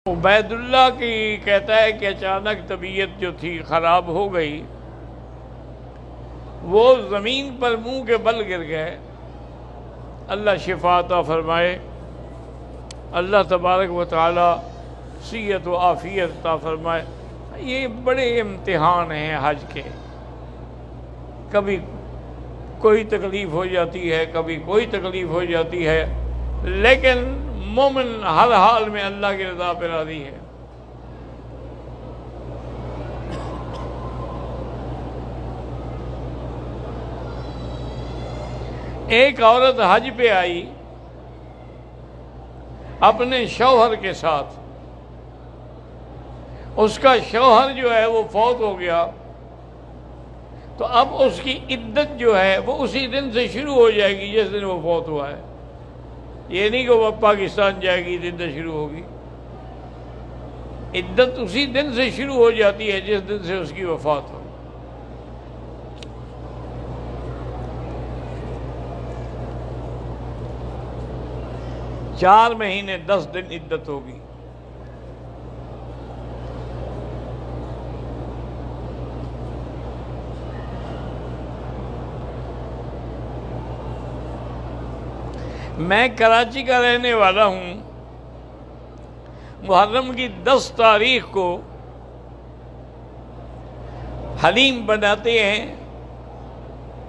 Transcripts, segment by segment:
عبید اللہ کی کہتا ہے کہ اچانک طبیعت جو تھی خراب ہو گئی، وہ زمین پر منہ کے بل گر گئے۔ اللہ شفا عطا فرمائے، اللہ تبارک و تعالی صحت و عافیت عطا فرمائے۔ یہ بڑے امتحان ہیں حج کے، کبھی کوئی تکلیف ہو جاتی ہے، کبھی کوئی تکلیف ہو جاتی ہے، لیکن مومن ہر حال میں اللہ کی رضا پہ راضی ہے۔ ایک عورت حج پہ آئی اپنے شوہر کے ساتھ، اس کا شوہر جو ہے وہ فوت ہو گیا، تو اب اس کی عدت جو ہے وہ اسی دن سے شروع ہو جائے گی جس دن وہ فوت ہوا ہے۔ یہ نہیں کہ وہ پاکستان جائے گی عدت شروع ہوگی، عدت اسی دن سے شروع ہو جاتی ہے جس دن سے اس کی وفات ہو۔ چار مہینے 10 دن عدت ہوگی۔ میں کراچی کا رہنے والا ہوں۔ محرم کی 10 تاریخ کو حلیم بناتے ہیں،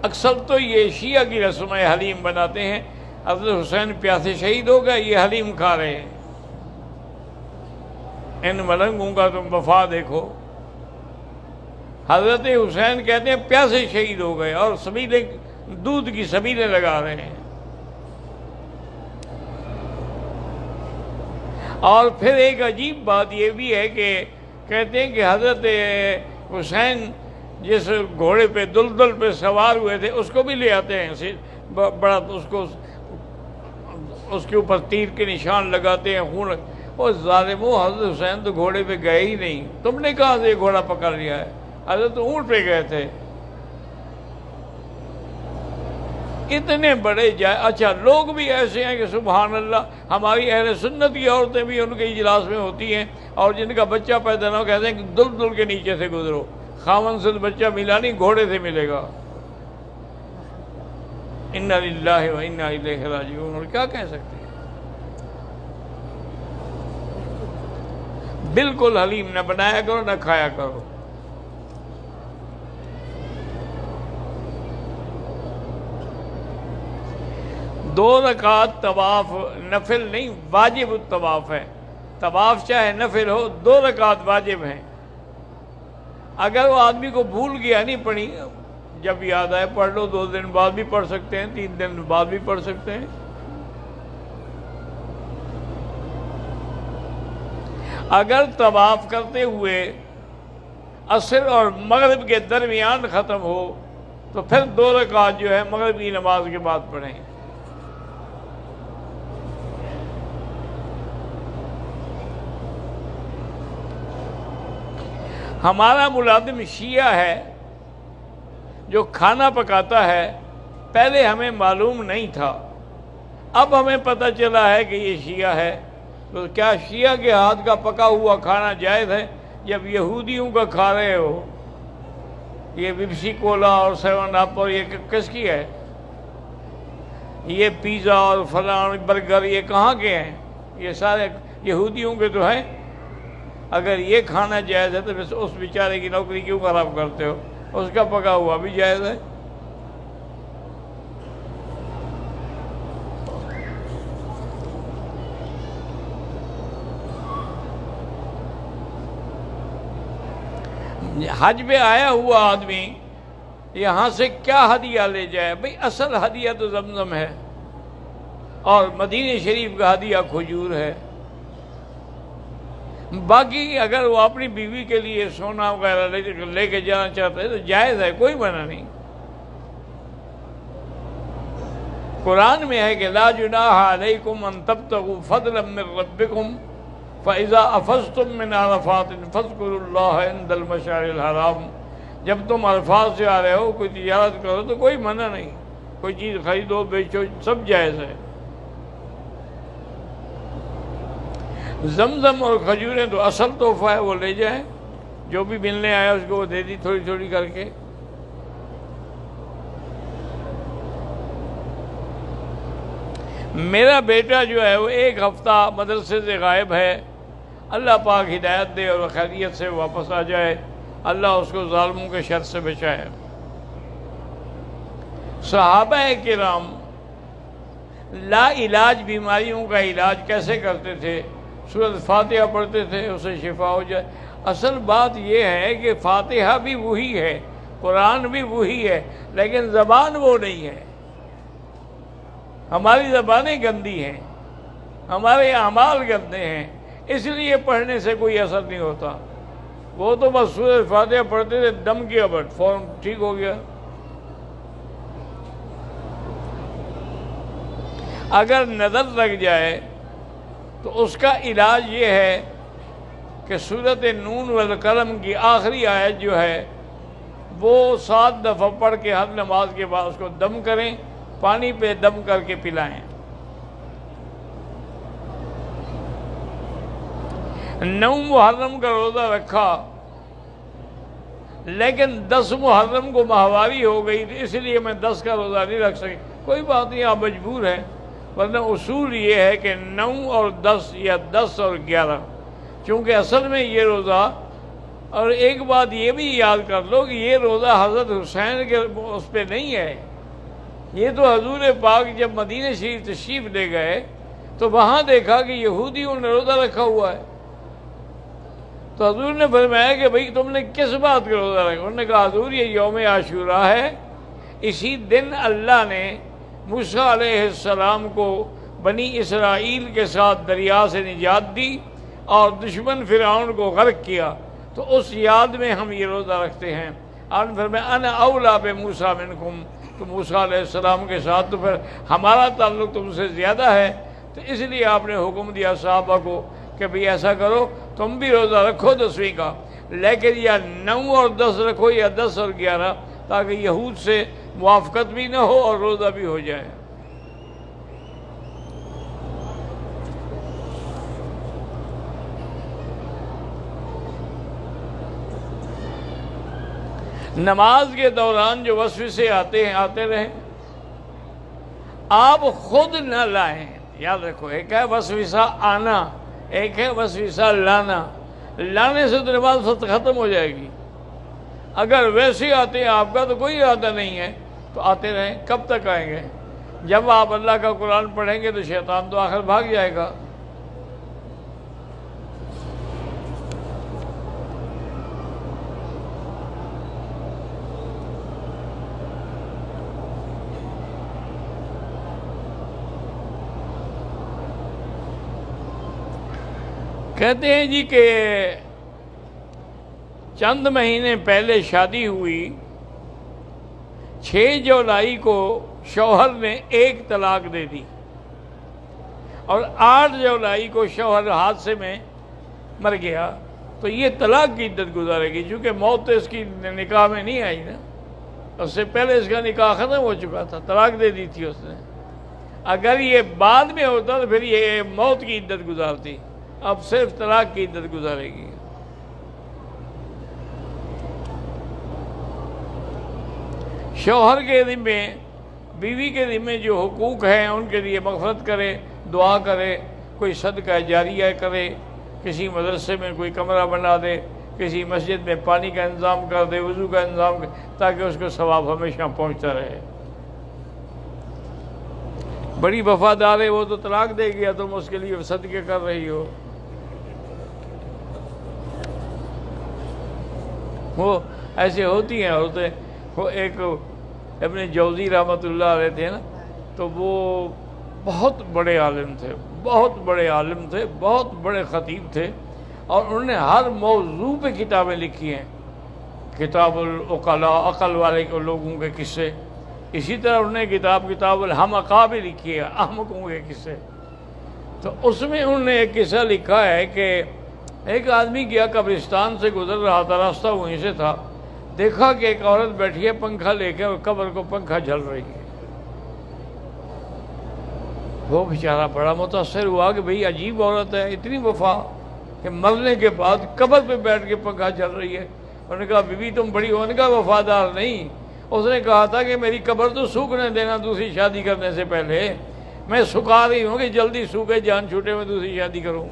اکثر تو یہ شیعہ کی رسم ہے، حلیم بناتے ہیں۔ حضرت حسین پیاسے شہید ہو گئے، یہ حلیم کھا رہے ہیں۔ ان ملنگوں کا تم وفا دیکھو۔ حضرت حسین کہتے ہیں پیاسے شہید ہو گئے اور سبیلیں دودھ کی سبیلیں لگا رہے ہیں۔ اور پھر ایک عجیب بات یہ بھی ہے کہ کہتے ہیں کہ حضرت حسین جس گھوڑے پہ دلدل پہ سوار ہوئے تھے اس کو بھی لے آتے ہیں، بڑا اس کے اوپر تیر کے نشان لگاتے ہیں، خون۔ اور ظالموں، حضرت حسین تو گھوڑے پہ گئے ہی نہیں، تم نے کہاں سے گھوڑا پکڑ لیا ہے؟ حضرت اونٹ پہ گئے تھے۔ اتنے بڑے اچھا لوگ بھی ایسے ہیں کہ سبحان اللہ، ہماری اہل سنت کی عورتیں بھی ان کے اجلاس میں ہوتی ہیں، اور جن کا بچہ پیدا نہ ہو کہتے ہیں کہ دل کے نیچے سے گزرو، خاوند سے بچہ ملا نہیں، گھوڑے سے ملے گا۔ انا للہ و انا الیہ راجعون، اور کیا کہہ سکتے ہیں؟ بالکل حلیم نہ بنایا کرو نہ کھایا کرو۔ دو رکعت طواف نفل نہیں، واجب الطواف ہے۔ طواف چاہے نفل ہو، 2 رکعت واجب ہیں۔ اگر وہ آدمی کو بھول گیا نہیں پڑھی، جب یاد آئے پڑھ لو، 2 دن بعد بھی پڑھ سکتے ہیں، 3 دن بعد بھی پڑھ سکتے ہیں۔ اگر طواف کرتے ہوئے عصر اور مغرب کے درمیان ختم ہو تو پھر 2 رکعت جو ہے مغرب کی نماز کے بعد پڑھیں۔ ہمارا ملازم شیعہ ہے جو کھانا پکاتا ہے، پہلے ہمیں معلوم نہیں تھا، اب ہمیں پتہ چلا ہے کہ یہ شیعہ ہے۔ تو کیا شیعہ کے ہاتھ کا پکا ہوا کھانا جائز ہے؟ جب یہودیوں کا کھا رہے ہو، یہ پیپسی کولا اور 7 اپ اور یہ کس کی ہے؟ یہ پیزا اور فلاں برگر یہ کہاں کے ہیں؟ یہ سارے یہودیوں کے تو ہیں۔ اگر یہ کھانا جائز ہے تو پھر اس بیچارے کی نوکری کیوں خراب کرتے ہو؟ اس کا پکا ہوا بھی جائز ہے۔ حج پہ آیا ہوا آدمی یہاں سے کیا ہدیہ لے جائے؟ بھئی اصل ہدیہ تو زمزم ہے، اور مدینہ شریف کا ہدیہ کھجور ہے۔ باقی اگر وہ اپنی بیوی کے لیے سونا وغیرہ لے کے جانا چاہتا ہے تو جائز ہے، کوئی منع نہیں۔ قرآن میں ہے کہ لا جناح علیکم ان تبتغوا فضلا من ربکم فَإِذَا أَفَضْتُم مِّنْ عَرَفَاتٍ فَاذْكُرُوا اللَّهَ عِندَ الْمَشْعَرِ الْحَرَامِ۔ جب تم عرفات سے آ رہے ہو، کوئی تجارت کرو تو کوئی منع نہیں، کوئی چیز خریدو بیچو، سب جائز ہے۔ زمزم اور کھجوریں تو اصل تحفہ ہے، وہ لے جائیں، جو بھی ملنے آیا اس کو وہ دے دی تھوڑی تھوڑی کر کے۔ میرا بیٹا جو ہے وہ 1 ہفتہ مدرسے سے غائب ہے، اللہ پاک ہدایت دے اور خیریت سے واپس آ جائے، اللہ اس کو ظالموں کے شر سے بچائے۔ صحابہ کرام لا علاج بیماریوں کا علاج کیسے کرتے تھے؟ سورۃ فاتحہ پڑھتے تھے، اسے شفا ہو جائے۔ اصل بات یہ ہے کہ فاتحہ بھی وہی ہے، قرآن بھی وہی ہے، لیکن زبان وہ نہیں ہے۔ ہماری زبانیں گندی ہیں، ہمارے اعمال گندے ہیں، اس لیے پڑھنے سے کوئی اثر نہیں ہوتا۔ وہ تو بس سورۃ فاتحہ پڑھتے تھے، دم کیا بٹ فوراً ٹھیک ہو گیا۔ اگر نظر لگ جائے تو اس کا علاج یہ ہے کہ سورۃ نون والقلم کی آخری آیت جو ہے وہ 7 دفعہ پڑھ کے ہر نماز کے بعد اس کو دم کریں، پانی پہ دم کر کے پلائیں۔ 9 محرم کا روزہ رکھا لیکن 10 محرم کو ماہواری ہو گئی، اس لیے میں 10 کا روزہ نہیں رکھ سکی، کوئی بات نہیں، آپ مجبور ہیں، ورنہ اصول یہ ہے کہ 9 اور 10 یا 10 اور 11، چونکہ اصل میں یہ روزہ، اور ایک بات یہ بھی یاد کر لو کہ یہ روزہ حضرت حسین کے اس پہ نہیں ہے، یہ تو حضور پاک جب مدینہ شریف تشریف لے گئے تو وہاں دیکھا کہ یہودیوں نے روزہ رکھا ہوا ہے، تو حضور نے فرمایا کہ بھئی تم نے کس بات کا روزہ رکھا؟ انہوں نے کہا حضور یہ یوم عاشوراء ہے، اسی دن اللہ نے موسیٰ علیہ السلام کو بنی اسرائیل کے ساتھ دریا سے نجات دی اور دشمن فرعون کو غرق کیا، تو اس یاد میں ہم یہ روزہ رکھتے ہیں۔ آپ نے فرمایا انا اولا بموسیٰ منکم، تو موسیٰ علیہ السلام کے ساتھ تو پھر ہمارا تعلق تم سے زیادہ ہے، تو اس لیے آپ نے حکم دیا صحابہ کو کہ بھئی ایسا کرو تم بھی روزہ رکھو 10ویں کا، لیکن یا 9 اور 10 رکھو یا 10 اور 11، تاکہ یہود سے موافقت بھی نہ ہو اور روزہ بھی ہو جائے۔ نماز کے دوران جو وسوسے آتے رہیں، آپ خود نہ لائیں، یاد رکھو، ایک ہے وسوسہ آنا، ایک ہے وسوسہ لانا۔ لانے سے تو نماز ختم ہو جائے گی۔ اگر ویسے آتے ہیں، آپ کا تو کوئی ارادہ نہیں ہے، تو آتے رہیں۔ کب تک آئیں گے؟ جب آپ اللہ کا قرآن پڑھیں گے تو شیطان تو آخر بھاگ جائے گا۔ کہتے ہیں جی کہ چند مہینے پہلے شادی ہوئی، 6 جولائی کو شوہر نے 1 طلاق دے دی اور 8 جولائی کو شوہر حادثے میں مر گیا، تو یہ طلاق کی عدت گزارے گی، چونکہ موت تو اس کی نکاح میں نہیں آئی نا، اس سے پہلے اس کا نکاح ختم ہو چکا تھا، طلاق دے دی تھی اس نے۔ اگر یہ بعد میں ہوتا تو پھر یہ موت کی عدت گزارتی، اب صرف طلاق کی عدت گزارے گی۔ شوہر کے ذمے، بیوی کے ذمے جو حقوق ہیں ان کے لیے مغفرت کرے، دعا کرے، کوئی صدقہ جاریہ کرے، کسی مدرسے میں کوئی کمرہ بنا دے، کسی مسجد میں پانی کا انتظام کر دے، وضو کا انتظام کر، تاکہ اس کو ثواب ہمیشہ پہنچتا رہے۔ بڑی وفادار ہے، وہ تو طلاق دے گیا، تم اس کے لیے صدقے کر رہی ہو۔ وہ ایسے ہوتی ہیں عورتیں۔ وہ ایک ابن جوزی رحمۃ اللہ علیہ تھے نا، تو وہ بہت بڑے عالم تھے، بہت بڑے عالم تھے، بہت بڑے خطیب تھے، اور انہوں نے ہر موضوع پہ کتابیں لکھی ہیں، کتاب العقلاء، عقل والے کے لوگوں کے قصے، اسی طرح انہوں نے کتاب الحمقاء بھی لکھی ہے، احمقوں کے قصے۔ تو اس میں انہوں نے ایک قصہ لکھا ہے کہ ایک آدمی گیا قبرستان سے گزر رہا تھا، راستہ وہیں سے تھا، دیکھا کہ ایک عورت بیٹھی ہے پنکھا لے کے اور قبر کو پنکھا جل رہی ہے۔ وہ بیچارہ بڑا متاثر ہوا کہ بھئی عجیب عورت ہے، اتنی وفا کہ مرنے کے بعد قبر پہ بیٹھ کے پنکھا چل رہی ہے۔ انہوں نے کہا بی بی تم بڑی ہو، نے کہا وفادار نہیں، اس نے کہا تھا کہ میری قبر تو سوکھنے دینا دوسری شادی کرنے سے پہلے، میں سکھا رہی ہوں کہ جلدی سوکھے جان چھوٹے میں دوسری شادی کروں۔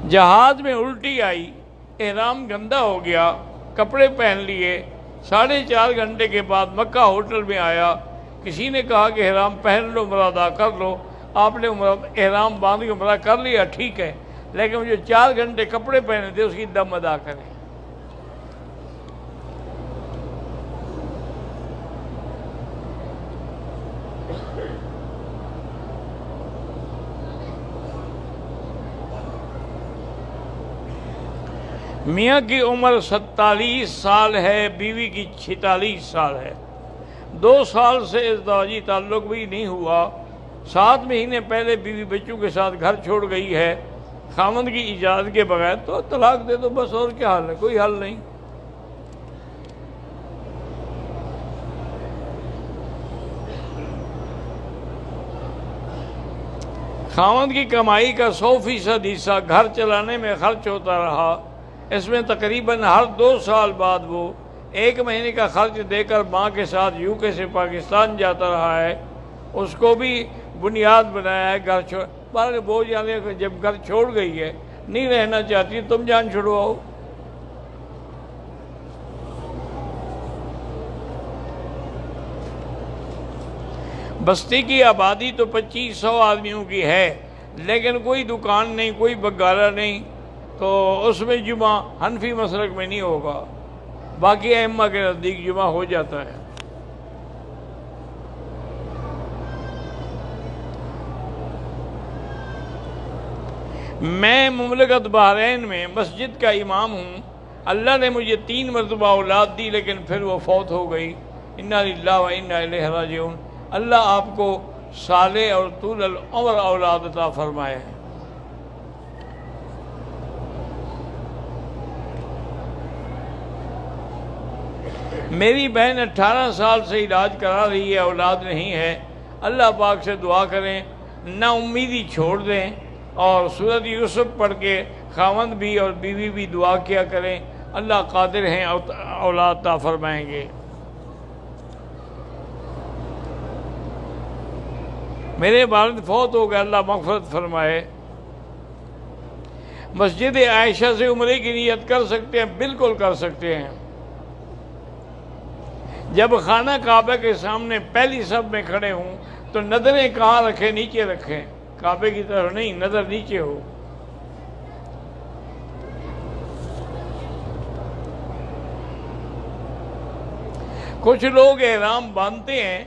جہاز میں الٹی آئی، احرام گندا ہو گیا، کپڑے پہن لیے، 4.5 گھنٹے کے بعد مکہ ہوٹل میں آیا، کسی نے کہا کہ احرام پہن لو، عمرہ ادا کر لو۔ آپ نے احرام باندھ کے عمرہ کر لیا، ٹھیک ہے، لیکن جو 4 گھنٹے کپڑے پہنے تھے اس کی دم ادا کریں۔ میاں کی عمر 47 سال ہے، بیوی کی 46 سال ہے، 2 سال سے ازدواجی تعلق بھی نہیں ہوا، 7 مہینے پہلے بیوی بچوں کے ساتھ گھر چھوڑ گئی ہے، خاوند کی اجازت کے بغیر، تو طلاق دے دو بس، اور کیا حل ہے؟ کوئی حل نہیں۔ خاوند کی کمائی کا 100% حصہ گھر چلانے میں خرچ ہوتا رہا، اس میں تقریباً ہر 2 سال بعد وہ 1 مہینے کا خرچ دے کر ماں کے ساتھ UK سے پاکستان جاتا رہا ہے، اس کو بھی بنیاد بنایا ہے گھر چھوڑ، بارے وہ جانے جب گھر چھوڑ گئی ہے، نہیں رہنا چاہتی، تم جان چھڑواؤ۔ بستی کی آبادی تو 2500 آدمیوں کی ہے، لیکن کوئی دکان نہیں، کوئی بگارہ نہیں، تو اس میں جمعہ حنفی مسلک میں نہیں ہوگا، باقی ائمہ کے نزدیک جمعہ ہو جاتا ہے۔ میں مملکت بحرین میں مسجد کا امام ہوں، اللہ نے مجھے 3 مرتبہ اولاد دی، لیکن پھر وہ فوت ہو گئی، انا للہ و انا الیہ راجعون۔ اللہ آپ کو صالح اور طول العمر اولاد عطا فرمائے۔ میری بہن 18 سال سے علاج کرا رہی ہے، اولاد نہیں ہے، اللہ پاک سے دعا کریں نا امیدی چھوڑ دیں، اور سورۃ یوسف پڑھ کے خاوند بھی اور بیوی بھی دعا کیا کریں، اللہ قادر ہیں اولاد عطا فرمائیں گے۔ میرے والد فوت ہو گئے، اللہ مغفرت فرمائے۔ مسجد عائشہ سے عمرے کی نیت کر سکتے ہیں؟ بالکل کر سکتے ہیں۔ جب خانہ کعبہ کے سامنے پہلی صف میں کھڑے ہوں تو نظریں کہاں رکھیں؟ نیچے رکھیں، کعبے کی طرف نہیں، نظر نیچے ہو۔ کچھ لوگ احرام باندھتے ہیں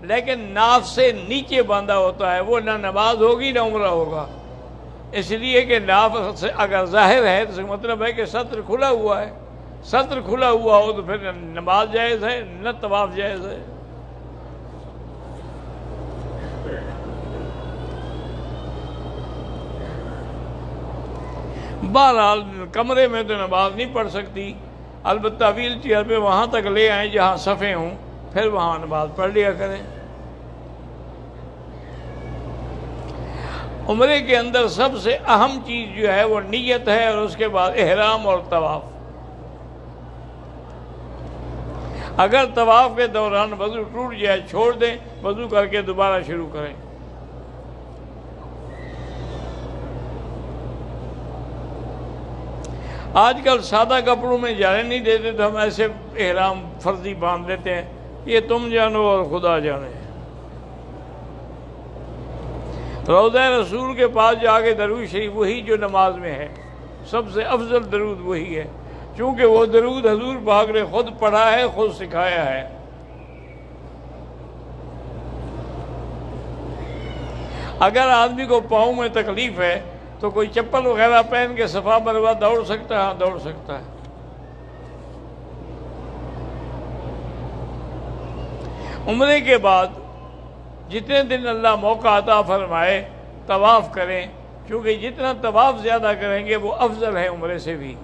لیکن ناف سے نیچے باندھا ہوتا ہے، وہ نہ نماز ہوگی نہ عمرہ ہوگا، اس لیے کہ ناف سے اگر ظاہر ہے تو اس کا مطلب ہے کہ سطر کھلا ہوا ہے، سطر کھلا ہوا ہو تو پھر نہ نماز جائز ہے نہ طواف جائز ہے۔ بہرحال کمرے میں تو نماز نہیں پڑھ سکتی، البتہ ویل چیئر پہ وہاں تک لے آئیں جہاں صفیں ہوں، پھر وہاں نماز پڑھ لیا کریں۔ عمرے کے اندر سب سے اہم چیز جو ہے وہ نیت ہے، اور اس کے بعد احرام اور طواف۔ اگر طواف کے دوران وضو ٹوٹ جائے چھوڑ دیں، وضو کر کے دوبارہ شروع کریں۔ آج کل سادہ کپڑوں میں جانے نہیں دیتے تو ہم ایسے احرام فرضی باندھ لیتے ہیں، یہ تم جانو اور خدا جانے۔ روضہ رسول کے پاس جا کے درود شریف وہی جو نماز میں ہے، سب سے افضل درود وہی ہے، چونکہ وہ درود حضور پاک نے خود پڑھا ہے، خود سکھایا ہے۔ اگر آدمی کو پاؤں میں تکلیف ہے تو کوئی چپل وغیرہ پہن کے صفا مروہ دوڑ سکتا ہے؟ ہاں دوڑ سکتا ہے۔ عمرے کے بعد جتنے دن اللہ موقع عطا فرمائے طواف کریں، کیونکہ جتنا طواف زیادہ کریں گے وہ افضل ہے عمرے سے بھی۔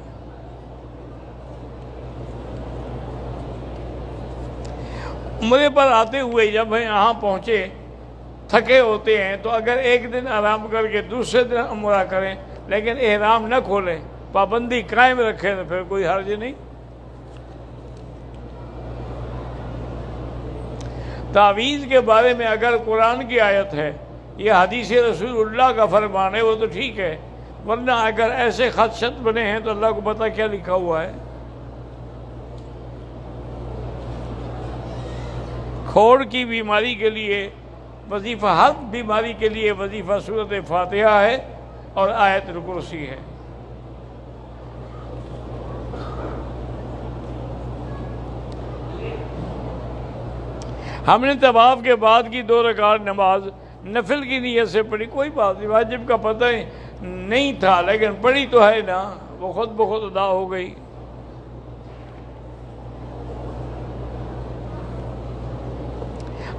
عمرے پر آتے ہوئے جب ہم یہاں پہنچے تھکے ہوتے ہیں تو اگر ایک دن آرام کر کے دوسرے دن عمرہ کریں لیکن احرام نہ کھولیں، پابندی قائم رکھیں تو پھر کوئی حرج نہیں۔ تعویذ کے بارے میں اگر قرآن کی آیت ہے، یہ حدیث رسول اللہ کا فرمان ہے، وہ تو ٹھیک ہے، ورنہ اگر ایسے خدشت بنے ہیں تو اللہ کو پتہ کیا لکھا ہوا ہے۔ کھوڑ کی بیماری کے لیے وظیفہ، ہر بیماری کے لیے وظیفہ سورۃ فاتحہ ہے اور آیت الکرسی ہے۔ ہم نے طواف کے بعد کی 2 رکعت نماز نفل کی نیت سے پڑھی، کوئی بات نہیں، واجب کا پتہ نہیں تھا لیکن پڑھی تو ہے نا، وہ خود بخود ادا ہو گئی۔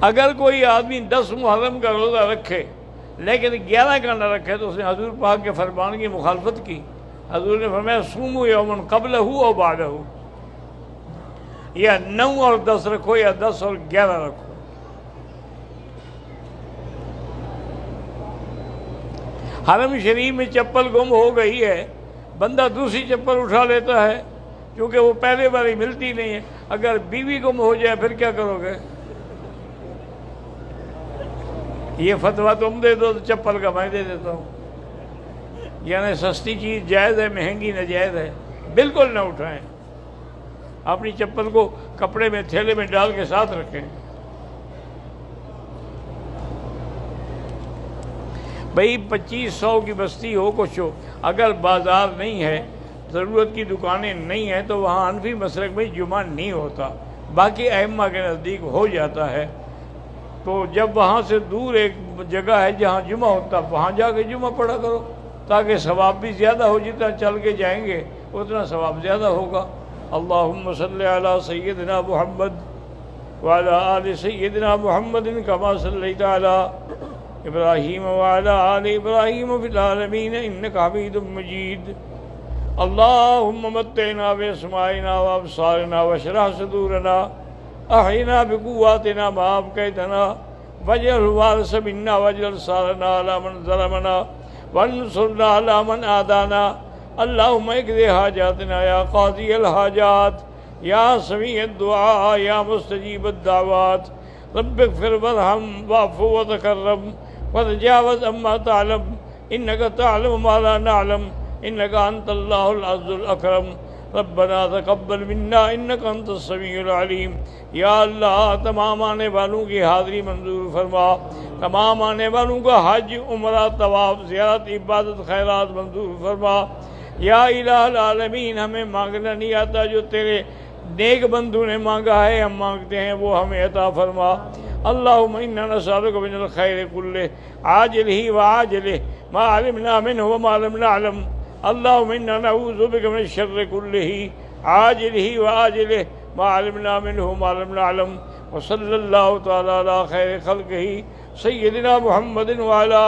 اگر کوئی آدمی 10 محرم کا روزہ رکھے لیکن 11 کا نہ رکھے تو اس نے حضور پاک کے فرمان کی مخالفت کی۔ حضور نے فرمایا صوموا یوما قبلہ او بعدہ، یا 9 اور 10 رکھو یا 10 اور 11 رکھو۔ حرم شریف میں چپل گم ہو گئی ہے، بندہ دوسری چپل اٹھا لیتا ہے کیونکہ وہ پہلے والی ملتی نہیں ہے۔ اگر بیوی گم ہو جائے پھر کیا کرو گے؟ یہ فتویٰ تم دے دو تو چپل کا میں دے دیتا ہوں۔ یعنی سستی چیز جائز ہے، مہنگی ناجائز ہے، بالکل نہ اٹھائیں۔ اپنی چپل کو کپڑے میں تھیلے میں ڈال کے ساتھ رکھیں۔ بھئی 2500 کی بستی ہو کچھ ہو، اگر بازار نہیں ہے، ضرورت کی دکانیں نہیں ہیں تو وہاں حنفی مسلک میں جمعہ نہیں ہوتا، باقی ائمہ کے نزدیک ہو جاتا ہے۔ تو جب وہاں سے دور ایک جگہ ہے جہاں جمعہ ہوتا، وہاں جا کے جمعہ پڑھا کرو تاکہ ثواب بھی زیادہ ہو، جتنا چل کے جائیں گے اتنا ثواب زیادہ ہوگا۔ اللہم صلی علی سیدنا محمد وعلی آل سیدنا محمد کما صلیت علی ابراہیم وعلی آل ابراہیم فی العالمین انک حمید مجید۔ اللہم متعنا باسماعنا وابصارنا واشرح صدورنا احینا بقواتنا ما ابقیتنا واجعل الوارث منا واجعل ثارنا علی من ظلمنا وانصرنا علی من عادانا۔ اللہم اقض حاجاتنا یا قاضی الحاجات یا سمیع الدعاء یا مستجیب الدعوات۔ رب اغفر وارحم واعف وتکرم وتجاوز عما تعلم انک تعلم ما لا نعلم انک انت اللہ العز الاکرم۔ ربنا تقبل منا انک انت السمیع العلیم۔ یا اللہ تمام آنے والوں کی حاضری منظور فرما، تمام آنے والوں کا حج عمرہ طواف زیارت عبادت خیرات منظور فرما۔ یا الہ العالمین ہمیں مانگنا نہیں آتا، جو تیرے نیک بندوں نے مانگا ہے ہم مانگتے ہیں وہ ہمیں عطا فرما۔ اللہم انا نسألک من الخیر کلہ عاجلہ وعاجلہ ما علمنا منہ وما لم نعلم۔ اللہم انا نعوذ بک من الشر کلہ عاجلہ وعاجلہ ما علمنا منہ وما لم نعلم۔ وصلی اللہ تعالی علی خیر خلقہ سیدنا محمد وعلی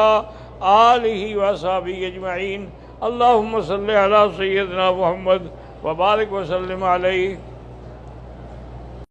آلہ وصحبہ اجمعین۔ اللہم صلی علی سیدنا محمد وبارک وسلم علیہ۔